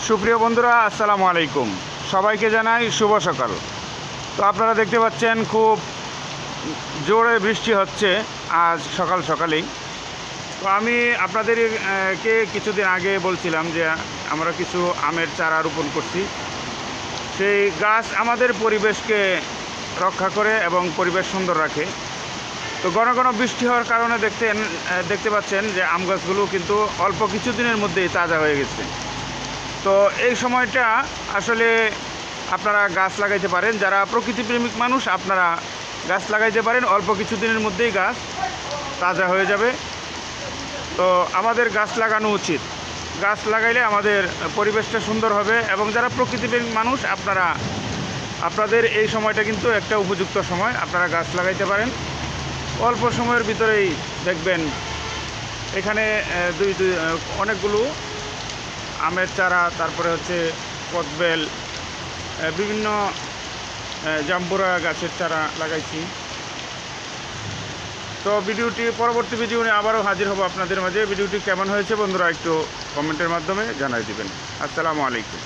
সুপ্রিয় বন্ধুরা, আসসালামু আলাইকুম। সবাইকে জানাই শুভ সকাল। তো আপনারা দেখতে পাচ্ছেন খুব জোরে বৃষ্টি হচ্ছে আজ সকাল সকালেই। তো আমি আপনাদেরকে কিছুদিন আগে বলছিলাম যে আমরা কিছু আমের চারা রোপণ করছি। সেই গাছ আমাদের পরিবেশকে রক্ষা করে এবং পরিবেশ সুন্দর রাখে। তো ঘন ঘন বৃষ্টি হওয়ার কারণে দেখতে পাচ্ছেন যে আম গাছগুলো কিন্তু অল্প কিছুদিনের মধ্যেই তাজা হয়ে গেছে। তো এই সময়টা আসলে আপনারা গাছ লাগাইতে পারেন, যারা প্রকৃতিপ্রেমিক মানুষ আপনারা গাছ লাগাইতে পারেন। অল্প কিছুদিনের মধ্যেই গাছ তাজা হয়ে যাবে। তো আমাদের গাছ লাগানো উচিত। গাছ লাগাইলে আমাদের পরিবেশটা সুন্দর হবে এবং যারা প্রকৃতিপ্রেমিক মানুষ আপনাদের এই সময়টা কিন্তু একটা উপযুক্ত সময়, আপনারা গাছ লাগাইতে পারেন। অল্প সময়ের ভিতরেই দেখবেন এখানে অনেকগুলো আমের চারা, তারপরে হচ্ছে কদবেল, বিভিন্ন জাম্বুরা গাছের চারা লাগাইছি। তো পরবর্তী ভিডিও নিয়ে আবারও হাজির হব আপনাদের মাঝে। ভিডিওটি কেমন হয়েছে বন্ধুরা একটু কমেন্টের মাধ্যমে জানাই দিবেন। আসসালামু আলাইকুম।